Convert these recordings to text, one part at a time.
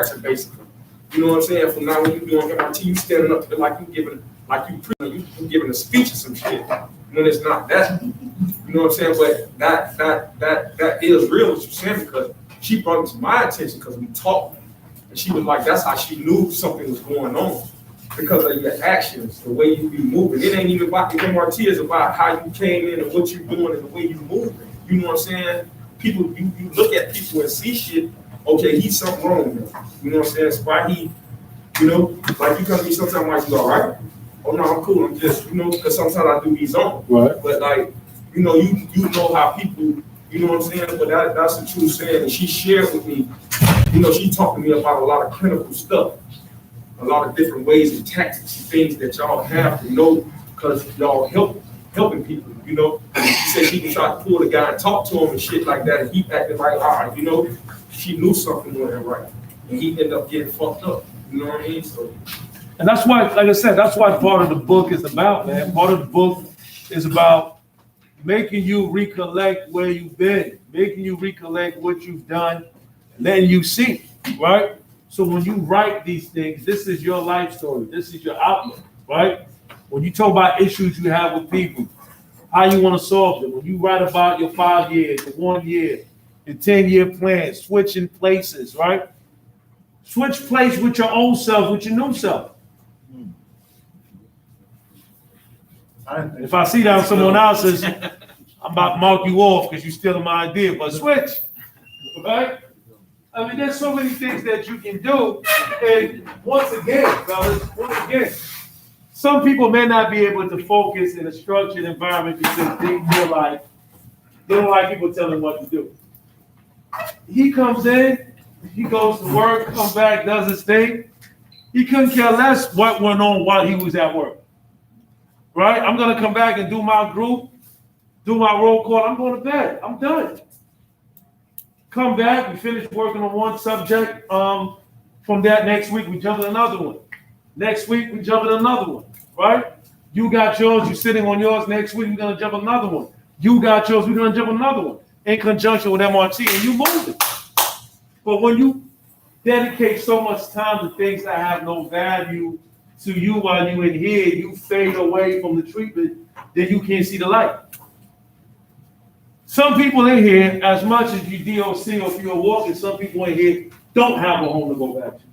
character, basically. You know what I'm saying? From now when you doing MRT, you standing up like you giving a speech or some shit. When it's not that. You know what I'm saying? But that is real what you're saying, because she brought it to my attention because we talked. And she was like, that's how she knew something was going on. Because of your actions, the way you be moving. It ain't even about the MRT, it's about how you came in and what you're doing and the way you moving. You know what I'm saying? People, you look at people and see shit, okay, he's something wrong with him. You know what I'm saying? It's why he, you know, like you come to me sometimes like, you all right? Oh no, I'm cool, I'm just, you know, because sometimes I do these on. Right. But like, you know, you know how people, you know what I'm saying? But that's the true saying. And she shared with me, you know, she talked to me about a lot of clinical stuff. A lot of different ways and tactics and things that y'all have to know, because y'all helping people, you know. She said she can try to pull the guy and talk to him and shit like that, and he acted like, all right, you know, she knew something wasn't right, and he ended up getting fucked up. You know what I mean? So, and that's why, like I said, that's what part of the book is about, man. Part of the book is about making you recollect where you've been, making you recollect what you've done, letting you see, right? So when you write these things, this is your life story. This is your outlook, right? When you talk about issues you have with people, how you want to solve them. When you write about your 5 years, your 1 year, your 10-year plan, switching places, right? Switch place with your old self, with your new self. If I see that on someone else's, I'm about to mark you off because you're stealing my idea, but switch, right? I mean, there's so many things that you can do. And once again, fellas, some people may not be able to focus in a structured environment because they feel like they don't like people telling them what to do. He comes in, he goes to work, comes back, does his thing. He couldn't care less what went on while he was at work. Right? I'm going to come back and do my group, do my roll call. I'm going to bed. I'm done. Come back, we finish working on one subject. From that next week, we jump in another one. Next week, we jump in another one, right? You got yours, you're sitting on yours. Next week, we're going to jump another one. You got yours, we're going to jump another one in conjunction with MRT, and you move it. But when you dedicate so much time to things that have no value to you while you're in here, you fade away from the treatment, then you can't see the light. Some people in here, as much as you DOC or if you're walking, some people in here don't have a home to go back to.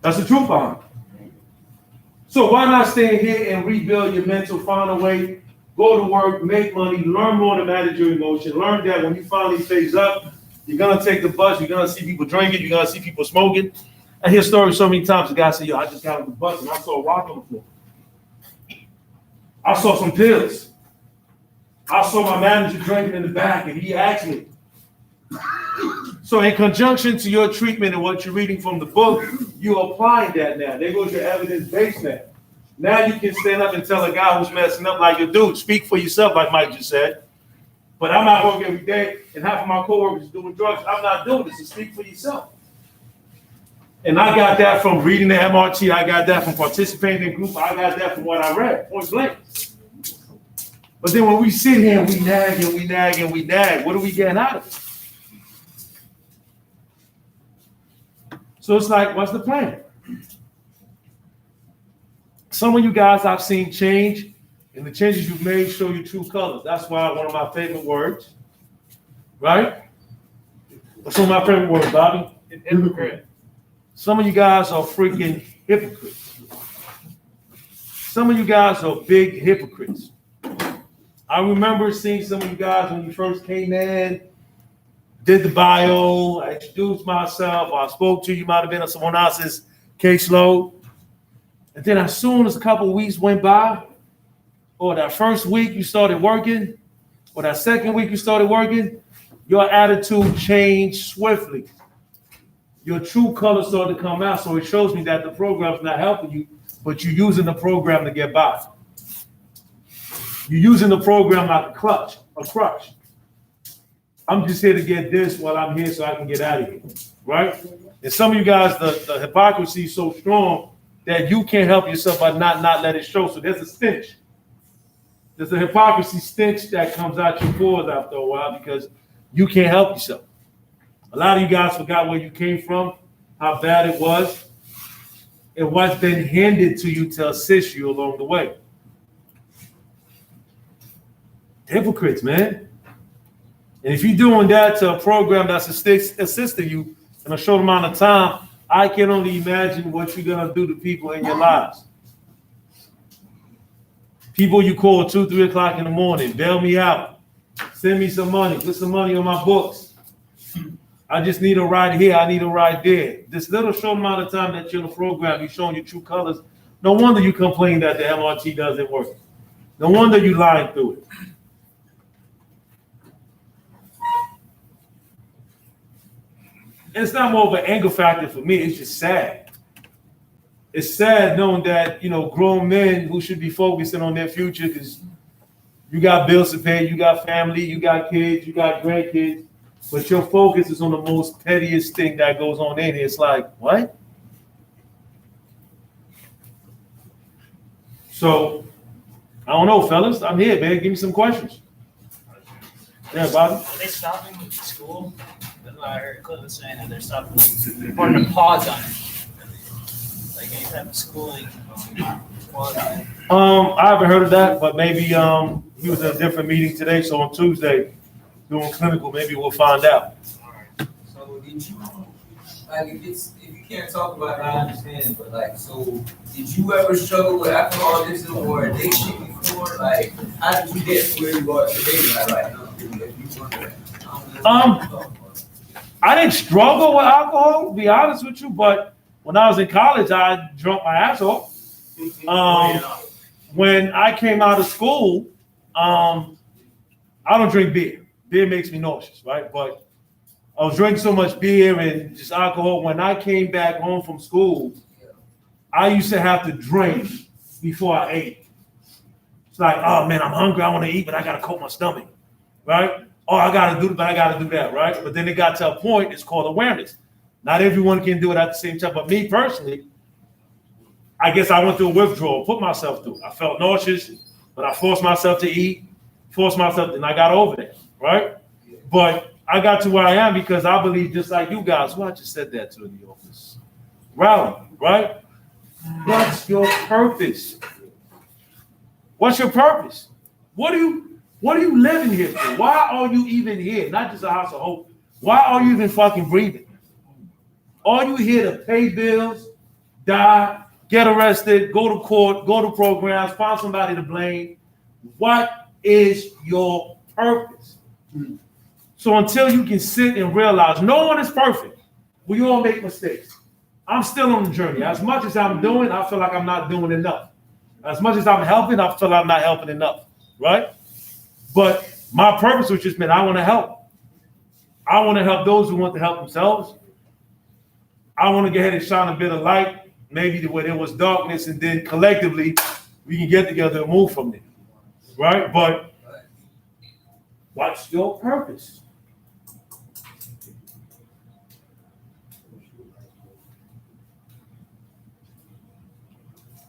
That's the truth behind it. So why not stay here and rebuild your mental, find a way, go to work, make money, learn more to manage your emotion, learn that when you finally phase up, you're gonna take the bus, you're gonna see people drinking, you're gonna see people smoking. I hear stories so many times, the guy say, yo, I just got on the bus and I saw a rock on the floor. I saw some pills. I saw my manager drinking in the back and he asked me. So in conjunction to your treatment and what you're reading from the book, you're applying that now. There goes your evidence base now. Now you can stand up and tell a guy who's messing up like your dude, speak for yourself, like Mike just said. But I'm not working every day and half of my coworkers doing drugs. I'm not doing this, so speak for yourself. And I got that from reading the MRT. I got that from participating in group. I got that from what I read, point blank. But then when we sit here and we nag, what are we getting out of it? So it's like, what's the plan? Some of you guys I've seen change, and the changes you've made show your true colors. That's why one of my favorite words, right? What's one of my favorite words, Bobby? Hypocrite. Some of you guys are freaking hypocrites. Some of you guys are big hypocrites. I remember seeing some of you guys when you first came in, did the bio, I introduced myself, I spoke to you, might have been on someone else's caseload. And then as soon as a couple of weeks went by, or that first week you started working, or that second week you started working, your attitude changed swiftly. Your true color started to come out, so it shows me that the program's not helping you, but you're using the program to get by. You're using the program like a crutch. I'm just here to get this while I'm here so I can get out of here, right? And some of you guys, the hypocrisy is so strong that you can't help yourself by not let it show. So there's a stench. There's a hypocrisy stench that comes out your pores after a while because you can't help yourself. A lot of you guys forgot where you came from, how bad it was, and what's been handed to you to assist you along the way. Hypocrites, man. And if you're doing that to a program that's assisting you in a short amount of time, I can only imagine what you're going to do to people in your lives. People you call 2, 3 o'clock in the morning, bail me out, send me some money, put some money on my books. I just need a ride here, I need a ride there. This little short amount of time that you're in the program, you're showing your true colors. No wonder you complain that the MRT doesn't work. No wonder you lying through it. And it's not more of an anger factor for me, it's just sad. It's sad knowing that, grown men who should be focusing on their future, because you got bills to pay, you got family, you got kids, you got grandkids, but your focus is on the most pettiest thing that goes on in here. It's like, what? So, I don't know, fellas. I'm here, man. Give me some questions. Yeah, Bobby? Are they stopping school? I heard Clinton saying that they're stopping, putting a pause on it. Like any type of schooling, pause on it. I haven't heard of that, but maybe he was in a different meeting today, so on Tuesday, doing clinical, maybe we'll find out. So did you, like, if you can't talk about it, I understand, but so did you ever struggle with alcoholism or addiction before? Like, how did you get to where you are today? I didn't struggle with alcohol, to be honest with you, but when I was in college, I drunk my ass off. When I came out of school, I don't drink beer. Beer makes me nauseous, right? But I was drinking so much beer and just alcohol. When I came back home from school, I used to have to drink before I ate. It's like, oh man, I'm hungry, I want to eat, but I got to coat my stomach, right? Oh, I got to do it, but I got to do that, right? But then it got to a point, it's called awareness. Not everyone can do it at the same time, but me personally, I guess I went through a withdrawal, put myself through. I felt nauseous, but I forced myself to eat, and I got over that, right? But I got to where I am because I believe, just like you guys, well, I just said that to in the office. Rally, right? What's your purpose? What's your purpose? What are you living here for? Why are you even here? Not just a house of hope. Why are you even fucking breathing? Are you here to pay bills, die, get arrested, go to court, go to programs, find somebody to blame? What is your purpose? So until you can sit and realize no one is perfect, we all make mistakes. I'm still on the journey. As much as I'm doing, I feel like I'm not doing enough. As much as I'm helping, I feel I'm not helping enough, right? But my purpose was just, man, I want to help. I want to help those who want to help themselves. I want to go ahead and shine a bit of light, maybe where there was darkness, and then collectively we can get together and move from there, right? But what's your purpose?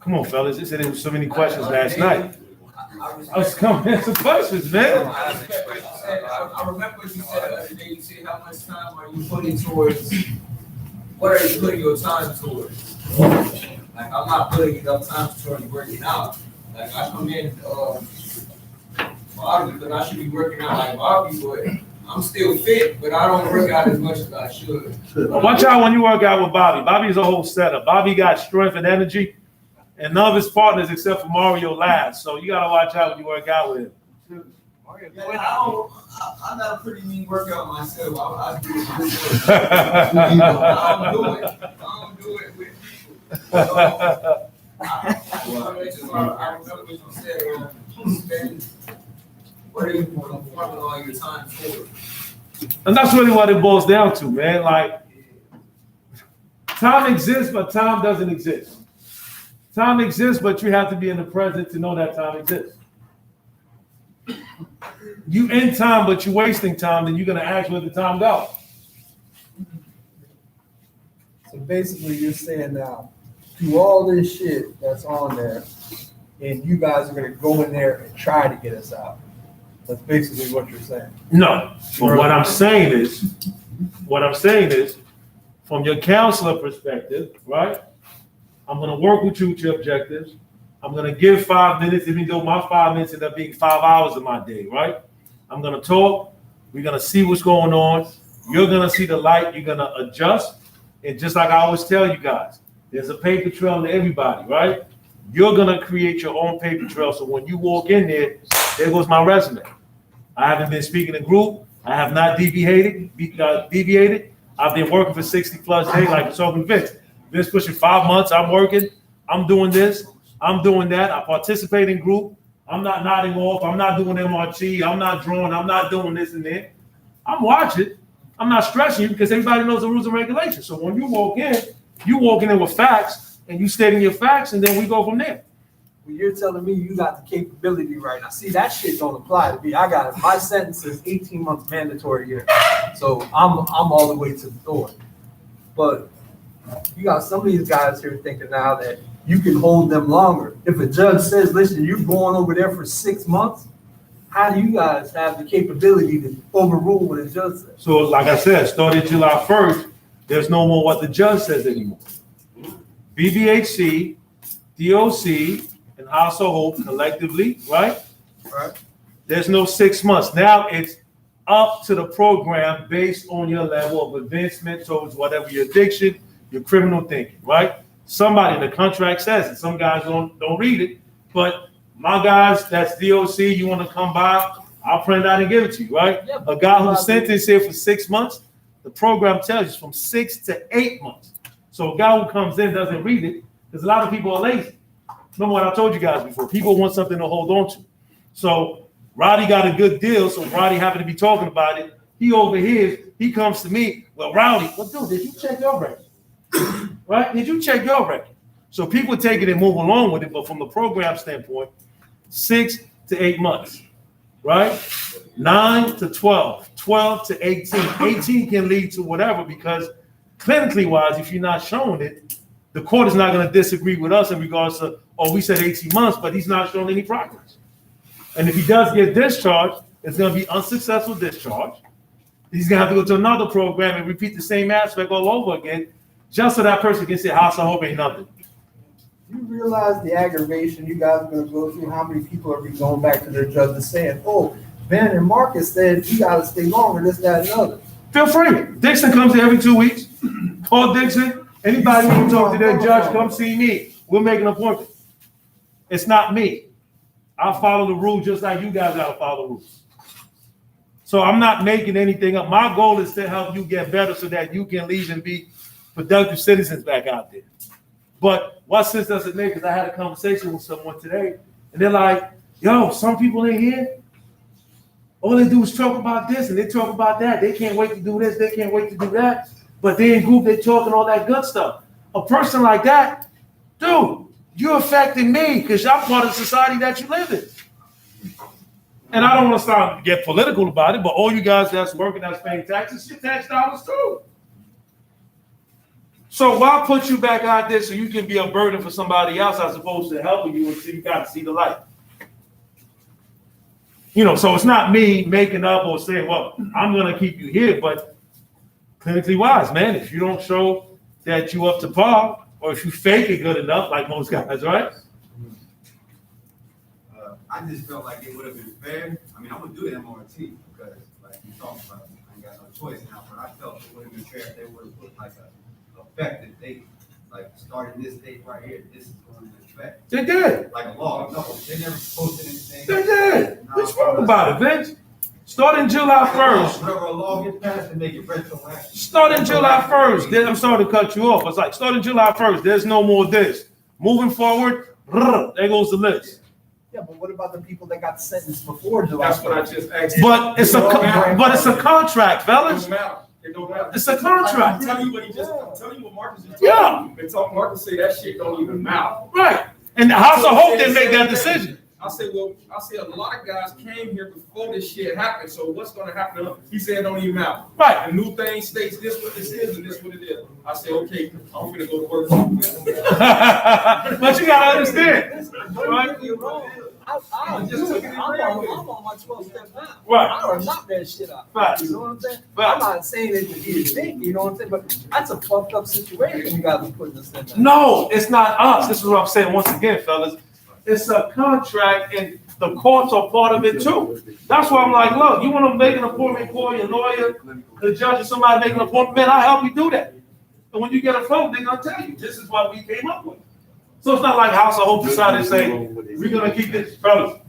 Come on, fellas. They said there was so many questions last night. I was coming in some questions, man. I remember what you said the other day. You said, how much time are you putting towards, what are you putting your time towards? Like, I'm not putting enough time towards working out. Like, I come in, Bobby, because I should be working out like Bobby, but I'm still fit, but I don't work out as much as I should. Watch out when you work out with Bobby. Bobby's a whole setup. Bobby got strength and energy, and none of his partners except for Mario last. So you gotta watch out when you work out with him. Yeah, I got a pretty mean workout myself. I do it myself. I don't do it with people. I remember what you said. Spend, what are you performing all your time for? And that's really what it boils down to, man. Like, time exists, but time doesn't exist. Time exists, but you have to be in the present to know that time exists. You in time, but you're wasting time, then you're gonna ask where the time goes. So basically, you're saying now, do all this shit that's on there, and you guys are gonna go in there and try to get us out. That's basically what you're saying. No, but what I'm saying is, from your counselor perspective, right? I'm gonna work with you with your objectives. I'm gonna give 5 minutes, even though my 5 minutes end up being 5 hours of my day, right? I'm gonna talk. We're gonna see what's going on. You're gonna see the light. You're gonna adjust. And just like I always tell you guys, there's a paper trail to everybody, right? You're gonna create your own paper trail. So when you walk in there goes my resume. I haven't been speaking in group. I have not deviated. I've been working for 60 plus days, like it's talking Vince. Vince pushing 5 months. I'm working. I'm doing this. I'm doing that. I participate in group. I'm not nodding off. I'm not doing MRT. I'm not drawing. I'm not doing this and that. I'm watching. I'm not stressing you because everybody knows the rules and regulations. So when you walk in with facts and you stating your facts, and then we go from there. Well, you're telling me you got the capability right now. See, that shit don't apply to me. I got it. My sentence is 18 months mandatory here. So I'm all the way to the door. But you got some of these guys here thinking now that you can hold them longer. If a judge says, listen, you're going over there for 6 months, how do you guys have the capability to overrule what a judge says? So like I said, starting July 1st, there's no more what the judge says anymore. BBHC, DOC, and House of Hope collectively, right? Right. There's no 6 months. Now it's up to the program based on your level of advancement towards whatever your addiction, your criminal thinking, right? Somebody in the contract says it. Some guys don't read it, but my guys, that's DOC. You want to come by? I'll print it out and give it to you, right? Yeah, A guy who's sentenced here for 6 months, the program tells you it's from 6 to 8 months. So a guy who comes in doesn't read it because a lot of people are lazy. Remember what I told you guys before? People want something to hold on to. So Roddy got a good deal. So Roddy happened to be talking about it. He overhears. He comes to me. Well, Rowdy, well, dude, did you check your record? Right? Did you check your record? So people take it and move along with it. But from the program standpoint, 6 to 8 months, right? 9 to 12, 12 to 18. 18 can lead to whatever because clinically wise, if you're not showing it, the court is not going to disagree with us in regards to, oh, we said 18 months, but he's not showing any progress. And if he does get discharged, it's going to be unsuccessful discharge. He's going to have to go to another program and repeat the same aspect all over again, just so that person can say, House of Hope ain't nothing. You realize the aggravation you guys are going to go through? How many people are going back to their judges saying, oh, Ben and Marcus said you got to stay longer, this, that, and other. Feel free. Dixon comes here every 2 weeks. Call Dixon. Anybody want to talk to their judge, come see me. We'll make an appointment. It's not me. I'll follow the rules just like you guys gotta follow the rules. So I'm not making anything up. My goal is to help you get better so that you can leave and be productive citizens back out there. But what sense does it make? Because I had a conversation with someone today, and they're like, yo, some people in here, all they do is talk about this and they talk about that. They can't wait to do this. They can't wait to do that. But they in group, they talking all that good stuff. A person like that, dude, you're affecting me because I'm part of the society that you live in. And I don't want to start get political about it, but all you guys that's working, that's paying taxes, your tax dollars too. So why put you back out there so you can be a burden for somebody else as opposed to helping you until you got to see the light? You know, so it's not me making up or saying, well, I'm going to keep you here, but clinically wise, man, if you don't show that you up to par, or if you fake it good enough, like most guys, right? I just felt like it would have been fair. I mean, I'm gonna do the MRT because, like you talked about, I ain't got no choice now. But I felt it would have been fair if they would have put like a effective date, like starting this date right here. This is going to effect. They did. Like a law. No, they never posted anything. They did. We spoke about it, Vince. Starting July 1st. Whenever a law gets passed, they make it retroactive. Starting July 1st. Then I'm sorry to cut you off. It's like starting July 1st. There's no more this. Moving forward, there goes the list. Yeah, but what about the people that got sentenced before July? That's what I just asked. But it's a contract, It fellas. don't matter. It don't matter. It's a I'm contract. telling you what he just. I'm telling you what Marcus just. Yeah. They talk. Marcus say that shit don't even matter. Right. And the House of Hope didn't make that decision. I said a lot of guys came here before this shit happened. So what's gonna happen to them? He said it don't even matter. Right. The new thing states this what this is and this what it is. I said, okay, I'm gonna go to work. But you gotta understand, right? I'm on my 12-step now. Right. I don't knock that shit out. Facts. You know what I'm saying? Facts. I'm not saying it to be a thing, you know what I'm saying? But that's a fucked up situation you guys are putting us in. No, it's not us. This is what I'm saying once again, fellas. It's a contract and the courts are part of it too. That's why I'm like, look, you want to make an appointment, call your lawyer, the judge or somebody make an appointment, man, I'll help you do that. And when you get a phone, they're gonna tell you, this is what we came up with. So it's not like House of Hope decided to say, we're gonna keep this, fellas.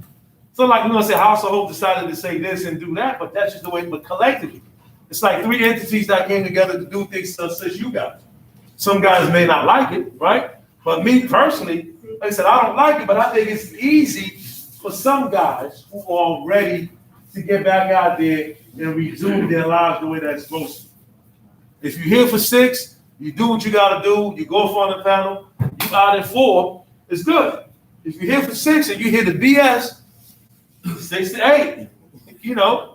So like we're gonna say House of Hope decided to say this and do that, but that's just the way, but collectively, it's like three entities that came together to do things such as you guys. Some guys may not like it, right? But me personally, like I said, I don't like it, but I think it's easy for some guys who are ready to get back out there and resume their lives the way that's supposed to. If you're here for 6, you do what you gotta do, you go for the panel, you out at 4, it's good. If you're here for 6 and you hear the BS, 6 to 8, you know.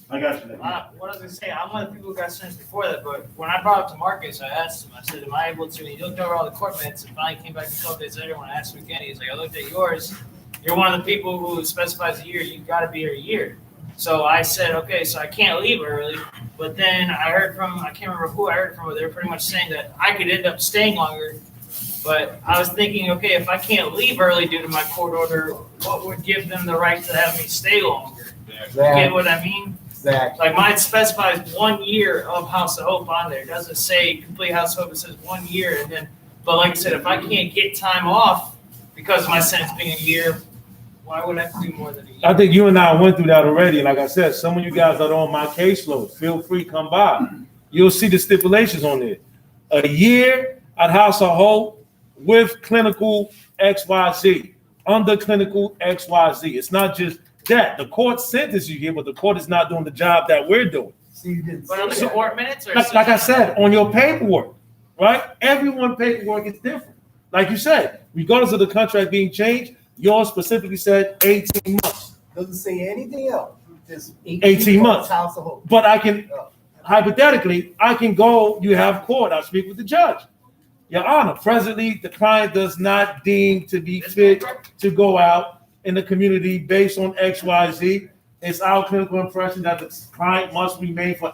I got you. What I was gonna say, I'm one of the people who got sentenced before that, but when I brought up to Marcus, I asked him, I said, am I able to, and he looked over all the court minutes and finally came back a couple days later when I asked him again, he's like, I looked at yours, you're one of the people who specifies a year, you gotta be here a year. So I said, okay, so I can't leave early, but then I heard from, I can't remember who I heard from, but they were pretty much saying that I could end up staying longer. But I was thinking, okay, if I can't leave early due to my court order, what would give them the right to have me stay longer? You get what I mean? Exactly. Like mine specifies 1 year of House of Hope on there. It doesn't say complete House of Hope. It says 1 year. And then, but like I said, if I can't get time off because of my sentence being a year, why would I have to do more than a year? I think you and I went through that already. Like I said, some of you guys that are on my caseload, feel free, come by. You'll see the stipulations on there. A year at House of Hope with clinical XYZ, under clinical XYZ. It's not just that. The court sentences you here, but the court is not doing the job that we're doing. See, you didn't But on the say that. court minutes? Or Like I said, on your paperwork, right? Everyone's paperwork is different. Like you said, regardless of the contract being changed, yours specifically said 18 months. Doesn't say anything else. Just 18 months. House of Hope. But I can, hypothetically, I can go, you have court, I'll speak with the judge. Your Honor, presently, the client does not deem to be fit to go out in the community based on XYZ. It's our clinical impression that the client must remain for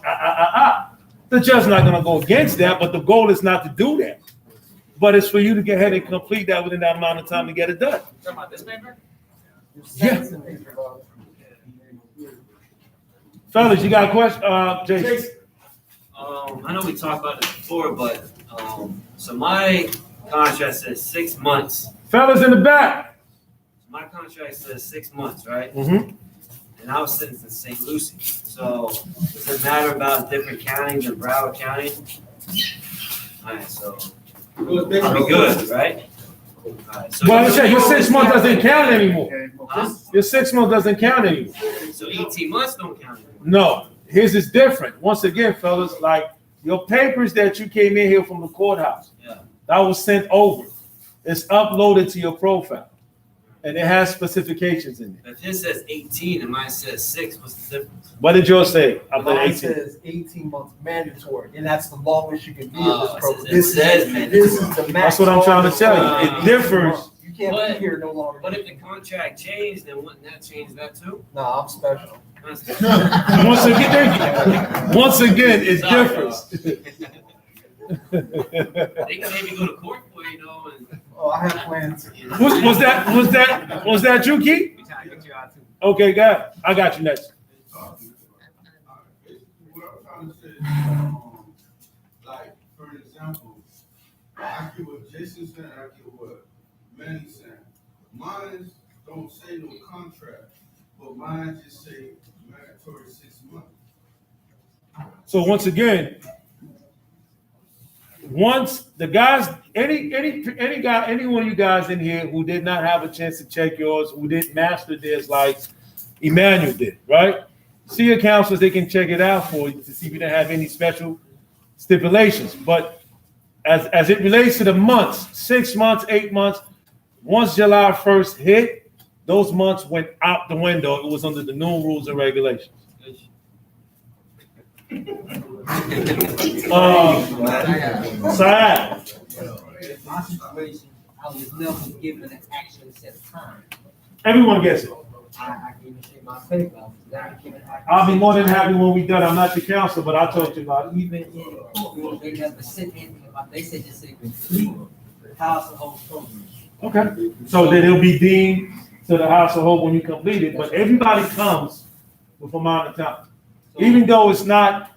The judge's not gonna go against that, but the goal is not to do that. But it's for you to get ahead and complete that within that amount of time to get it done. Talking about this paper? Yeah. Fellas, you got a question? Jason? I know we talked about this before, but so my contract says 6 months. Fellas in the back. My contract says 6 months, right? Mm-hmm. And I was sentenced in St. Lucie. So does it matter about different counties than Broward County? All right, so I'll be good, right? All right, so Well, I said your 6 months doesn't count anymore. Huh? Your 6 months doesn't count anymore. So 18 months don't count anymore. No, his is different. Once again, fellas, like your papers that you came in here from the courthouse, Yeah. that was sent over. It's uploaded to your profile, and it has specifications in it. If his says 18 and mine says 6, what's the difference? What did yours say? I put Mine 18. says 18 months mandatory, and that's the longest you can be in Oh, this program. it says mandatory. This is the max. That's what I'm trying to tell you. It differs. You can't But- be here no longer. But if the contract changed, then wouldn't that change that too? Nah, I'm special. Once again, it Sorry, differs. They can maybe go to court for you know, and Oh, I have plans. Was that you, Keith? Okay, got it. I got you next. What I'm trying to say, like, for an example, I get what Jason said, I get what Manny said. Mine don't say no contract, but mine just say mandatory 6 months. So once again, once the guys, any guy, any one of you guys in here who did not have a chance to check yours, who didn't master this like Emmanuel did, right? See your counselors, they can check it out for you to see if you don't have any special stipulations. But as it relates to the months, 6 months, 8 months, once July 1st hit, those months went out the window. It was under the new rules and regulations. Sad. My situation, I was never given an actual set time. Everyone gets it. I can even say my paper, I was never given an actual I'll be more than set happy time. when we done. I'm not the council, but I told you about it. Even in the courtroom, they never said anything about, they said just say complete household program. Okay. So then it'll be deemed to the House of Hope when you complete it, but everybody comes with amount of time. Even though it's not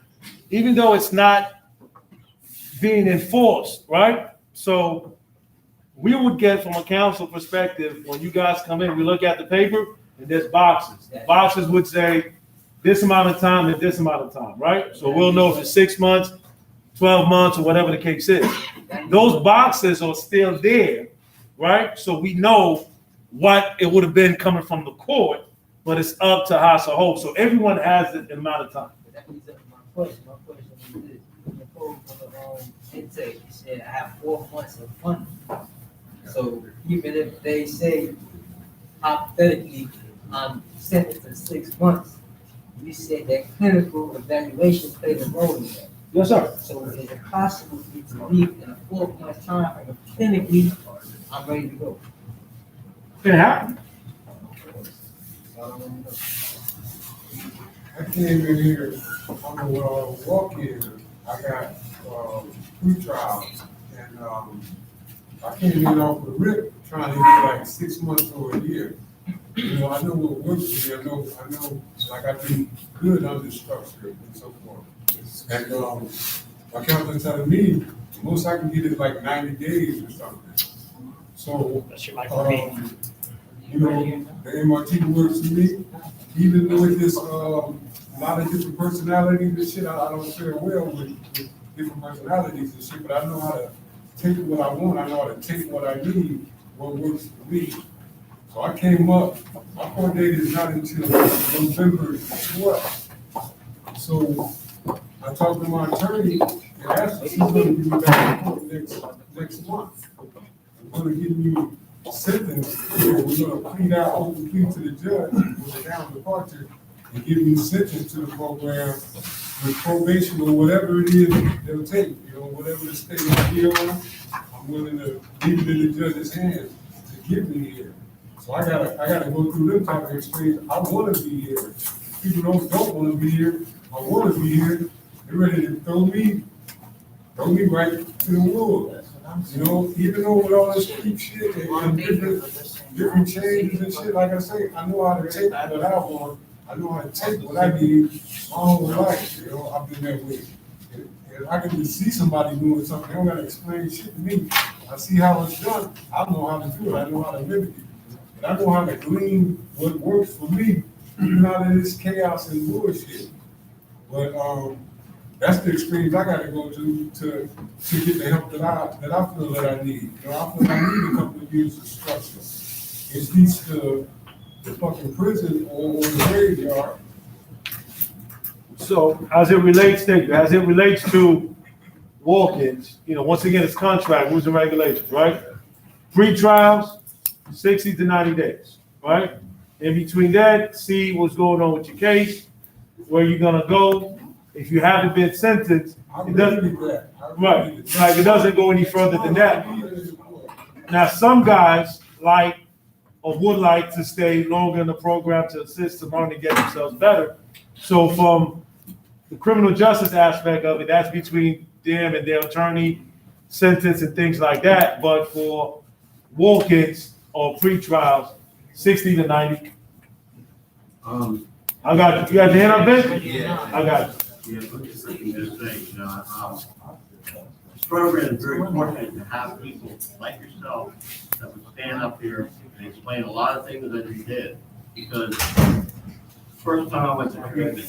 being enforced, right? So we would get from a council perspective, when you guys come in, we look at the paper and there's boxes. The boxes would say this amount of time and this amount of time, right? So we'll know if it's 6 months, 12 months, or whatever the case is. Those boxes are still there, right? So we know what it would have been coming from the court, but it's up to House of Hope. So everyone has the amount of time. But that leads up to my question. My question is this: in the code on the intake, you said I have 4 months of funding. So even if they say hypothetically I'm sentenced to 6 months, you said that clinical evaluation plays a role in that. Yes, sir. So is it possible for me to leave in a 4 month time frame? Clinically, I'm ready to go. Can happen. So I don't know. I came in here on the walk-in. I got pre-trial, and I came in off the rip trying to get like 6 months or a year. You know, I know what works for me. I know, like I do good under structure and so forth. And my counselor telling me the most I can get is like 90 days or something. So, That's your microphone. you know, the MRT works for me, even though it's a lot of different personalities and shit. I don't fare well with different personalities and shit, but I know how to take what I want. I know how to take what I need, what works for me. So I came up, my court date is not until November 12th. So I talked to my attorney and asked if he's gonna give me back to court next month. I'm gonna give you sentence, we're gonna plead out, open plea to the judge with a down departure and give you sentence to the program with probation or whatever it is they'll take, you know, whatever the state might be on, I'm willing to leave it in the judge's hands to give me here. So I gotta go through them type of experience. I wanna be here. People don't wanna be here. I wanna be here. They're ready to throw me right to the wolves. You know, even though with all this creep shit and different changes and shit, like I say, I know how to take what I want. I know how to take what I need my whole life. You know, I've been that way. And I can just see somebody doing something, they don't gotta explain shit to me. I see how it's done. I know how to do it. I know how to mimic it. And I know how to glean what works for me, even out of this chaos and bullshit. But that's the experience I gotta go to get the help that I feel that I need. You know, I feel I need a couple of years of structure. It's least the fucking prison or the graveyard. So as it relates to walk-ins, you know, once again, it's contract, rules and regulations, right? Pre-trials, 60 to 90 days, right? In between that, see what's going on with your case, where you're gonna go. If you haven't been sentenced, it doesn't, right, like it doesn't go any further than that. Now, some guys like or would like to stay longer in the program to assist them on to get themselves better. So from the criminal justice aspect of it, that's between them and their attorney, sentence and things like that. But for walk-ins or pre-trials, 60 to 90. I got you. You got your hand up, Ben? Yeah. I got you. Yeah, let me just say, you know, this program is very fortunate to have people like yourself that would stand up here and explain a lot of things that you did. Because first time I went to treatment,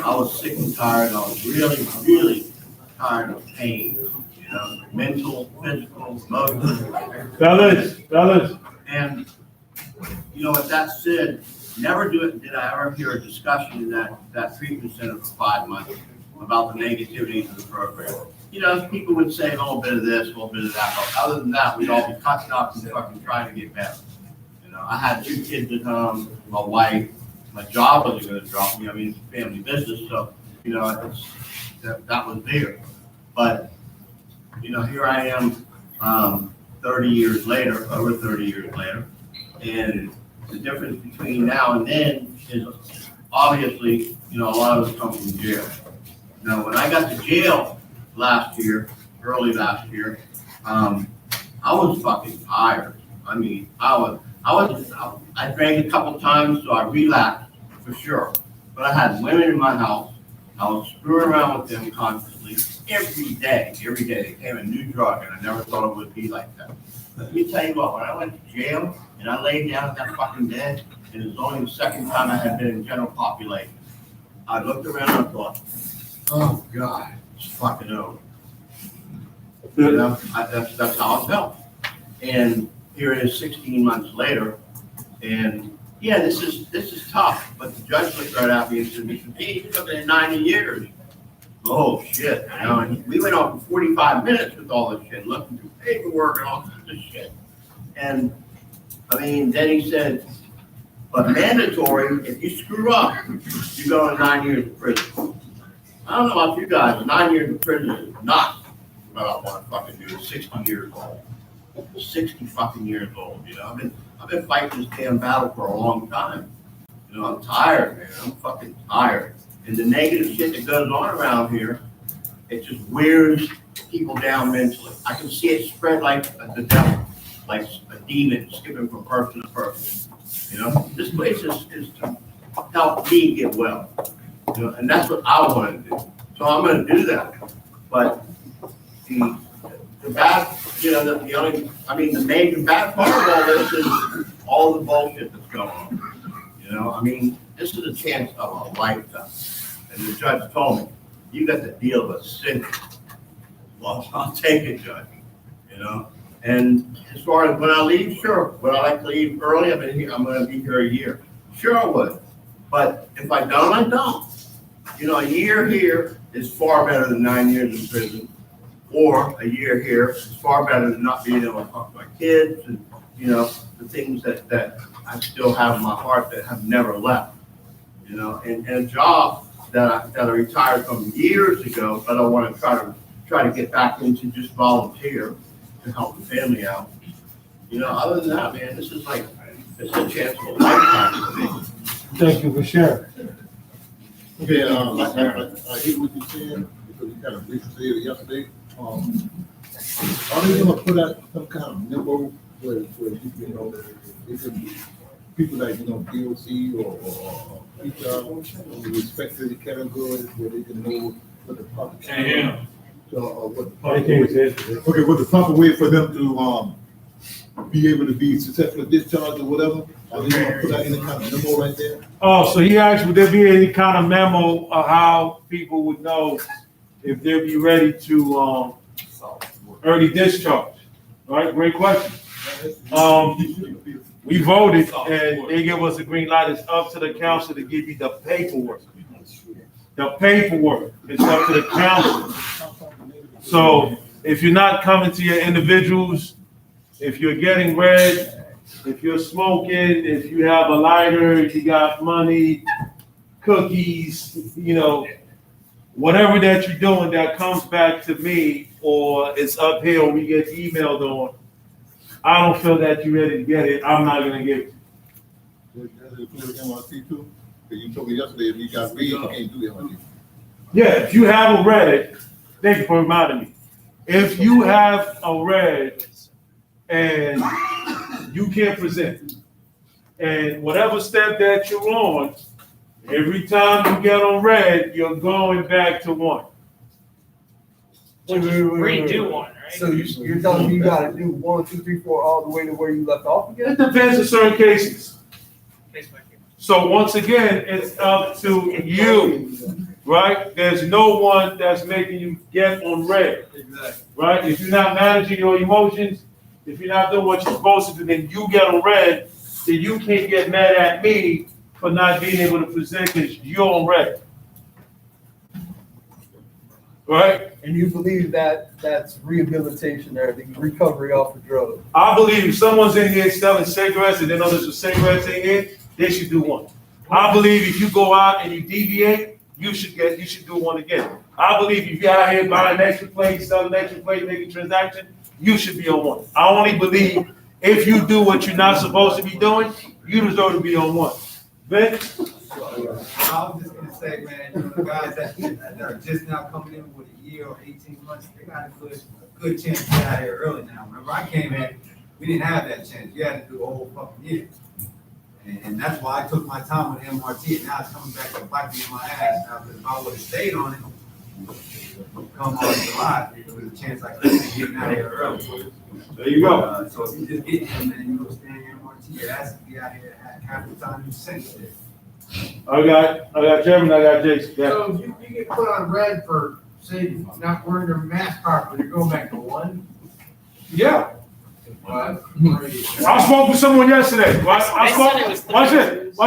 I was sick and tired. I was really, really tired of pain. You know, mental, physical, emotional. Fellas. And, you know, with that said, never did I ever hear a discussion in that treatment center for 5 months about the negativities of the program. You know, people would say a little bit of this, a little bit of that, but other than that, we'd all be cutting up and fucking trying to get better. You know, I had 2 kids at home, my wife, my job wasn't gonna drop me, I mean, it's a family business, so, you know, that was there. But, you know, here I am, 30 years later, over 30 years later. And the difference between now and then is obviously, you know, a lot of us come from jail. Now, when I got to jail last year, early last year, I was fucking tired. I mean, I drank a couple times, so I relapsed for sure. But I had women in my house. I was screwing around with them constantly, every day. It became a new drug, and I never thought it would be like that. But let me tell you what, when I went to jail, and I laid down in that fucking bed, and it was only the second time I had been in general population, I looked around and thought, oh, God, it's fucking over. You know, that's how I felt. And here it is 16 months later, and yeah, this is tough, but the judge looked right at me and said, hey, you're looking at 90 years. Oh, shit, you know, and we went on for 45 minutes with all this shit, looking through paperwork and all kinds of shit. And, I mean, then he said, but mandatory, if you screw up, you go to 9 years in prison. I don't know about you guys, but 9 years in prison is not what I want to fucking do. 60 years old. 60 fucking years old, you know. I've been fighting this damn battle for a long time. You know, I'm tired, man. I'm fucking tired. And the negative shit that goes on around here, it just wears people down mentally. I can see it spread like the devil, like a demon skipping from person to person. You know, this place is to help me get well. You know, and that's what I want to do. So I'm going to do that. But the bad, you know, the major bad part of all this is all the bullshit that's going on. You know, I mean, this is a chance of a lifetime. And the judge told me, you got to deal with sin. Well, I'll take it, Judge. You know, and as far as when I leave, sure. Would I like to leave early? I'm going to be here a year. Sure I would. But if I don't, I don't. You know, a year here is far better than 9 years in prison. Or a year here is far better than not being able to talk to my kids and, you know, the things that I still have in my heart that have never left. You know, and a job that I retired from years ago, but I want to try to get back into, just volunteer to help the family out. You know, other than that, man, this is a chance for a lifetime for me. Thank you for sharing. Okay, I hear what you're saying, because you kind of briefly said it yesterday. Are they gonna put out some kind of memo where you know, it can be people like, you know, DOC or people in respective categories where they can know what the proper what the proper way for them to be able to be successfully discharged or whatever? Are they gonna put out any kind of memo right there? Oh, so he asked, would there be any kind of memo of how people would know if they'll be ready to early discharge? All right, great question. We voted and they gave us a green light. It's up to the council to give you the paperwork. The paperwork is up to the council. So if you're not coming to your individuals, if you're getting red, if you're smoking, if you have a lighter, if you got money, cookies, you know, whatever that you're doing that comes back to me or it's up here or we get emailed on, I don't feel that you're ready to get it, I'm not gonna give it. Does it include MRT too? Because you told me yesterday if you got read, you can't do MRT. Yeah, if you have a red, thank you for reminding me. If you have a red and you can't present, and whatever step that you're on, every time you get on red, you're going back to one. Redo one, right? So you're telling me you gotta do 1, 2, 3, 4 all the way to where you left off again? It depends in certain cases. Case by case. So once again, it's up to you, right? There's no one that's making you get on red, right? If you're not managing your emotions, if you're not doing what you're supposed to do, then you get on red, then you can't get mad at me for not being able to present because you're on red. Right? And you believe that that's rehabilitation or the recovery off of drugs? I believe if someone's in here selling cigarettes and they know there's some cigarettes in here, they should do one. I believe if you go out and you deviate, you should do one again. I believe if you're out here buying extra plates, selling extra plates, making transactions, you should be on one. I only believe if you do what you're not supposed to be doing, you deserve to be on one. Vince? I was just gonna say, man, you know, the guys that are just now coming in with a year or 18 months, they got a good chance to get out here early now. Remember, I came in, we didn't have that chance. You had to do a whole fucking year. And that's why I took my time with MRT, and now it's coming back to bite me in my ass. Now, if I would've stayed on it, come on July, there was a chance I could have getting out here early. There you go. So if you just get here, man, you know, stay in MRT, it has to be out here at half the time you sent it. I got Chairman, I got Jason. Yeah. So you get put on red for, say, not wearing your mask properly, you're going back to one? Yeah. What? I spoke with someone yesterday, right? They said it was three. Watch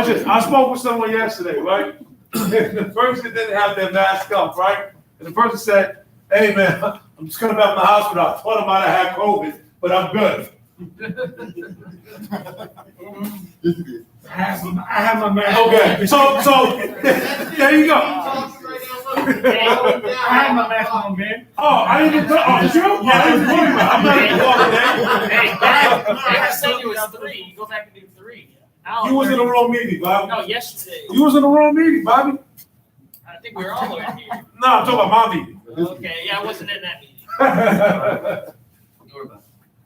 this. I spoke with someone yesterday, right? The person didn't have their mask up, right? And the person said, hey man, I'm just coming back to my hospital. I thought I might have had COVID, but I'm good. I have my mask. Okay, so there you go. I have my mask on, man. Oh, I didn't even talk. Oh, true? Yeah, I didn't talk about it. I'm not even talking, man. Hey, I said it was 3. You go back and do 3. You was in the wrong meeting, Bobby. No, yesterday. You was in the wrong meeting, Bobby. I think we were all in here. No, I'm talking about my meeting. Okay, yeah, I wasn't in that meeting.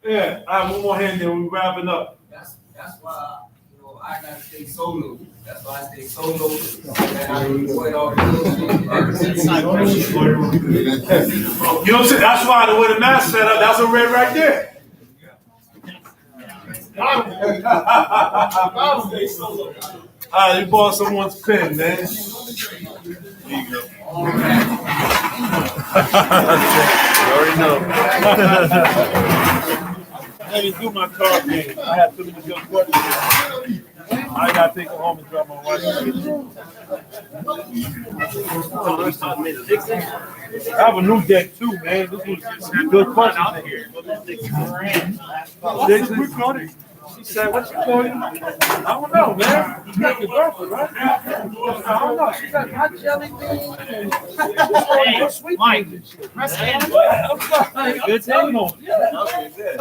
Yeah, all right, one more hand, then we're wrapping up. That's why, you know, I gotta stay solo. That's why I stay solo. And I avoid all the bullshit. You know what I'm saying? That's why the way the mask set up, that's a red right there. All right, you bought someone's pen, man. There you go. You already know. Let me do my card game. I have too many good questions. I gotta take it home and drop my wife. I have a new deck too, man. This was good question. Dixon, she said, "What you doing?" I don't know, man. You got your girlfriend, right? I don't know. She got hot jelly beans and sweet Mike. Good thing. Yeah. Okay, good.